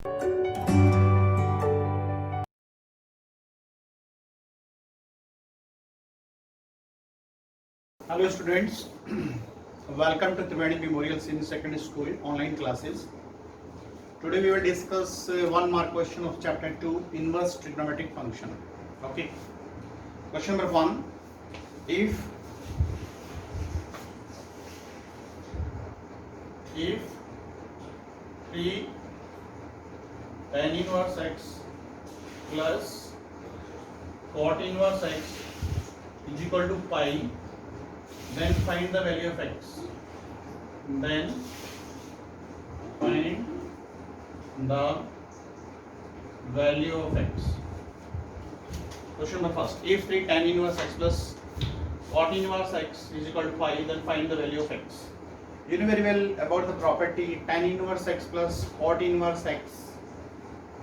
Hello students, welcome to Triveni Memorial Senior Secondary School online classes. Today we will discuss one mark question of chapter 2, inverse trigonometric function. Okay. Question number 1, if T tan inverse x plus cot inverse x is equal to pi, then find the value of x. Then find the value of x. Question number first. If 3 tan inverse x plus cot inverse x is equal to pi, then find the value of x. You know very well about the property tan inverse x plus cot inverse x,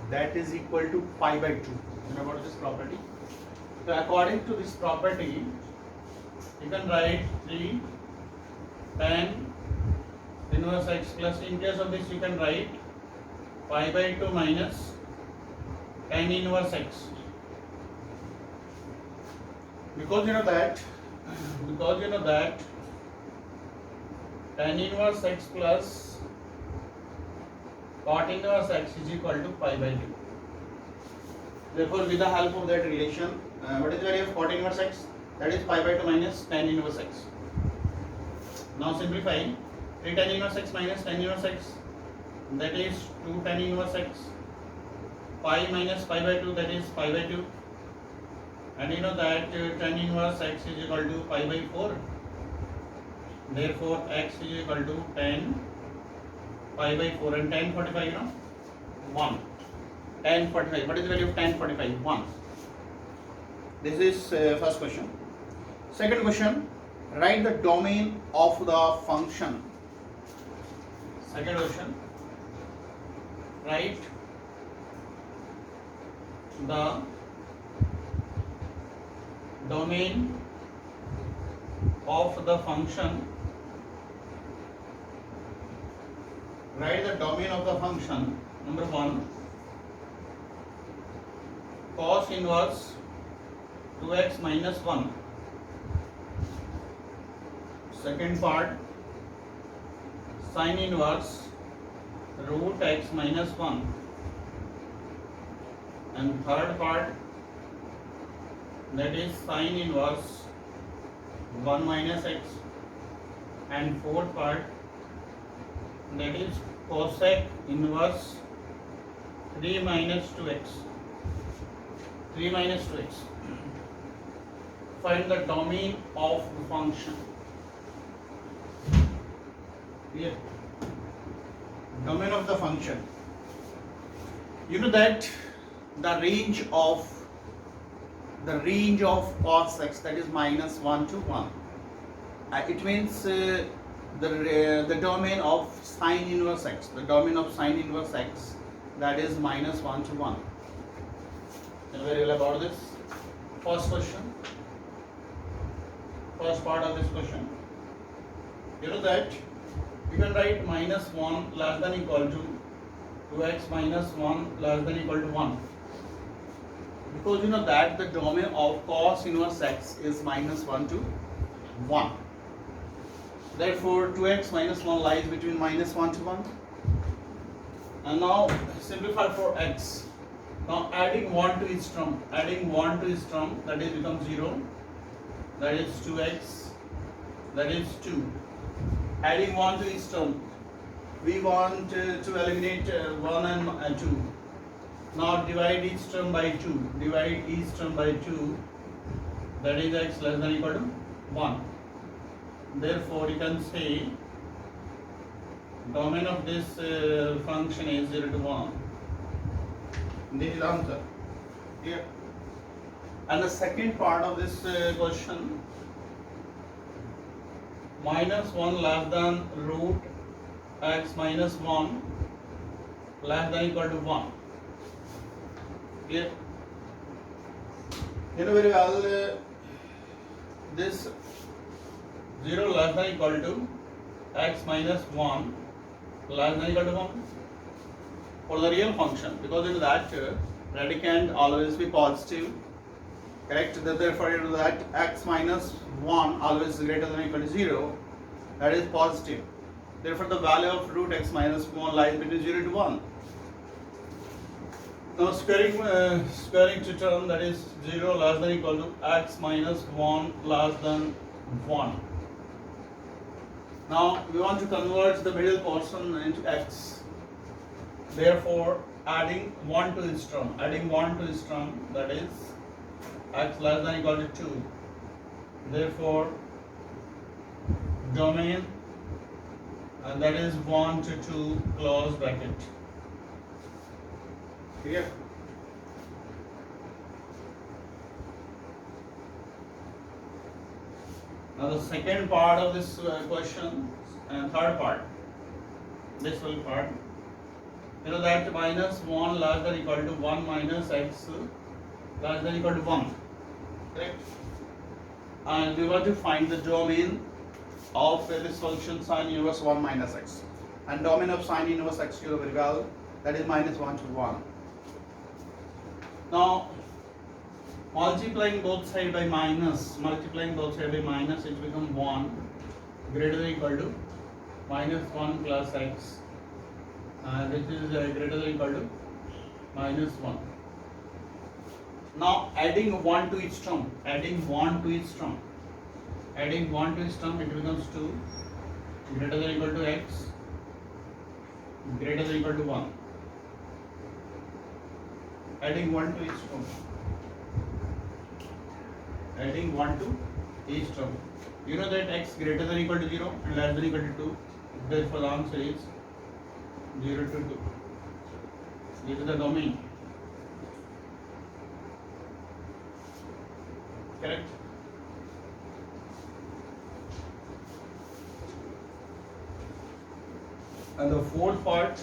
that is equal to pi by 2. You know about this property? So according to this property, you can write 3 tan inverse x plus, in case of this you can write pi by 2 minus tan inverse x, because you know that tan inverse x plus cot inverse x is equal to pi by 2. Therefore, with the help of that relation, what is the value of cot inverse x? That is pi by 2 minus tan inverse x. Now simplifying, 3 tan inverse x minus tan inverse x, that is 2 tan inverse x. Pi minus pi by 2, that is pi by 2. And you know that tan inverse x is equal to pi by 4. Therefore, x is equal to tan pi by 4, and tan 45, you know, 1. Tan 45, what is the value of tan 45? 1. This is first question. Second question, write the domain of the function. Second question, write the domain of the function. Write the domain of the function. Number 1, cos inverse 2x minus 1. Second part, sin inverse root x minus 1. And third part, that is sin inverse 1 minus x. And fourth part, that is cosec inverse 3 minus 2x. 3 minus 2x. Find the domain of the function. Here, domain of the function. You know that the range of cos x, that is minus 1 to 1. It means the domain of sin inverse x. The domain of sin inverse x, that is minus 1 to 1. You know very well about this. First question. First part of this question. You know that you can write minus 1 less than equal to 2x minus 1 less than equal to 1. Because you know that the domain of cos inverse x is minus 1 to 1. Therefore, 2x minus 1 lies between minus 1 to 1. And now simplify for x. Now adding 1 to each term, that is becomes 0. That is 2x, that is 2. Adding 1 to each term, we want to eliminate 1 and 2. Now divide each term by 2. Divide each term by 2. That is x less than equal to 1. Therefore, you can say domain of this function is 0 to 1. This is the answer. Here. And the second part of this question, minus 1 less than root x minus 1 less than equal to 1. Clear? You know very well this 0 less than equal to x minus 1 less than equal to 1. for the real function, because in that radicand always be positive, correct? Therefore in that x minus 1 always greater than or equal to 0, that is positive. Therefore the value of root x minus 1 lies between 0 to 1. Now squaring to term, that is 0 less than or equal to x minus 1 less than 1. Now we want to convert the middle portion into x. Therefore adding 1 to this term, that is x less than or equal to 2. Therefore domain, and that is 1 to 2 close bracket. Clear? Now the second part of this question, and third part, this whole part, you know that minus 1 less than or equal to 1 minus x less than or equal to 1, correct? And we want to find the domain of this function sine inverse 1 minus x, and domain of sine inverse x, you know very well, that is minus 1 to 1. Now multiplying both sides by minus, it becomes 1 greater than or equal to minus 1 plus x, which is greater than or equal to minus 1. Now adding 1 to each term, it becomes 2 greater than or equal to x greater than or equal to 1. Adding 1 to each term. You know that x greater than or equal to 0 and less than or equal to 2. Therefore the answer is 0 to 2. This is the domain. Correct? And the fourth part,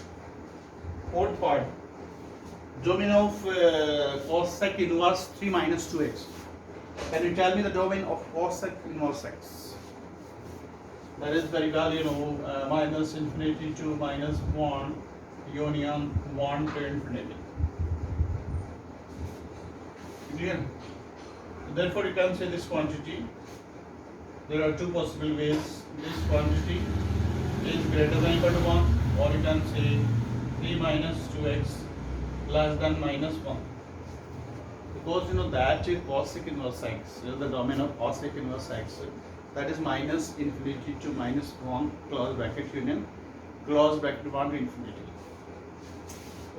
domain of cosec inverse 3 minus 2x. Can you tell me the domain of cosec inverse x? That is very well, you know, minus infinity to minus 1 union 1 to infinity. Clear? Therefore you can say this quantity, there are two possible ways. This quantity is greater than or equal to 1, or you can say 3 minus 2x less than minus 1. Because you know that cosec inverse x, the domain of cosec inverse x, that is minus infinity to minus 1 close bracket union close bracket 1 to infinity.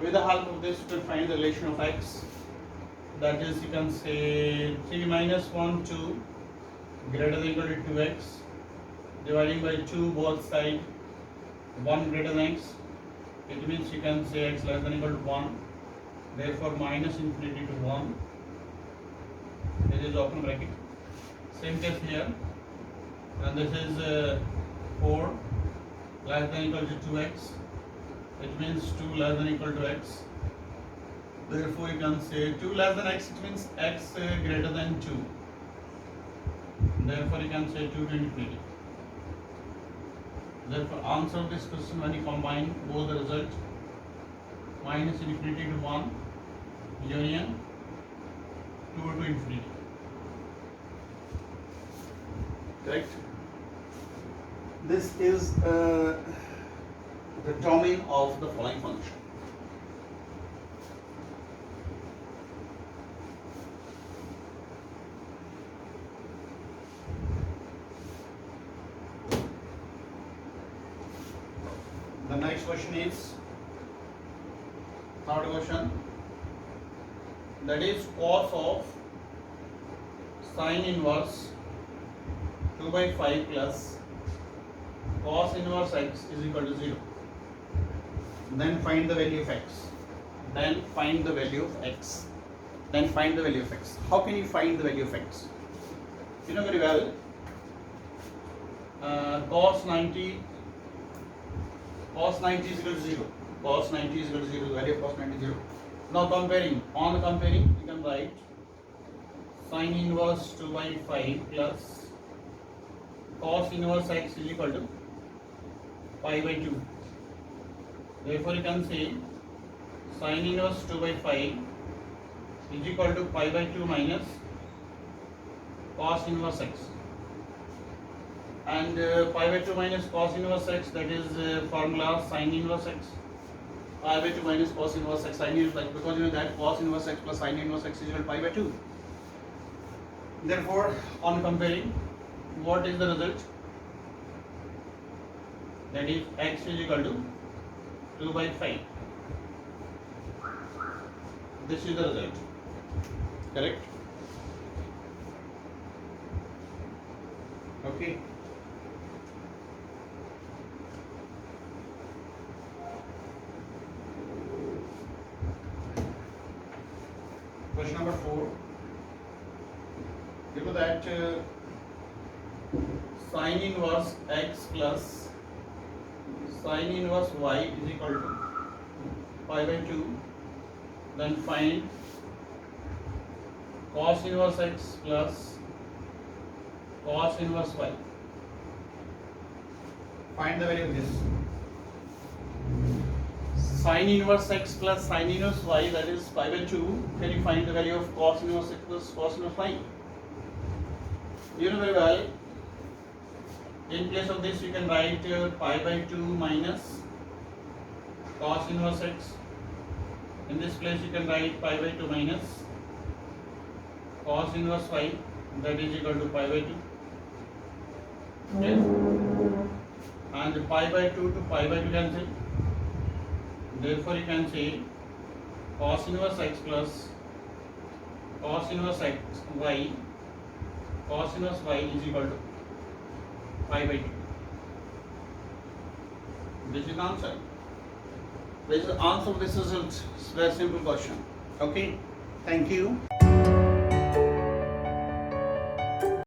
With the help of this, you can find the relation of x. That is, you can say 3 minus 1 2 greater than or equal to 2x, dividing by 2 both sides, 1 greater than x. It means you can say x less than or equal to 1. Therefore minus infinity to 1. This is open bracket. Same case here. And this is 4 less than or equal to 2x. It means 2 less than or equal to x. Therefore you can say 2 less than x, it means x greater than 2. Therefore you can say 2 to infinity. Therefore answer of this question, when you combine both the result, minus infinity to 1 union 2 to infinity. Correct? This is the domain of the following function. The next question is third question, that is cos of sine inverse 2 by 5 plus cos inverse x is equal to 0. Then find the value of x. How can you find the value of x? You know very well, cos 90 is equal to 0. Cos 90 is equal to 0. The value of cos 90 is 0. Now comparing, you can write sine inverse 2 by 5 plus cos inverse x is equal to pi by 2. Therefore you can say sin inverse 2 by 5 is equal to pi by 2 minus cos inverse x. And pi by 2 minus cos inverse x, that is formula sin inverse x. Pi by 2 minus cos inverse x sin inverse x, because you know that cos inverse x plus sin inverse x is equal to pi by 2. Therefore, on comparing, what is the result? That is x is equal to 2 by 5. This is the result. Correct? Okay. Question number 4. You know that sin inverse x plus sin inverse y is equal to pi by 2. Then find cos inverse x plus cos inverse y. Find the value of this. Sin inverse x plus sin inverse y, that is pi by 2. Can you find the value of cos inverse x plus cos inverse y? You know very well. In place of this, you can write pi by 2 minus cos inverse x. In this place, you can write pi by 2 minus cos inverse y, that is equal to pi by 2. Okay? And pi by 2 to pi by 2 cancel. Therefore, you can say cos inverse x plus cos inverse x y, cos inverse y is equal to pi by 2. This is the answer. This is the answer of this result. It's a very simple question. Okay. Thank you.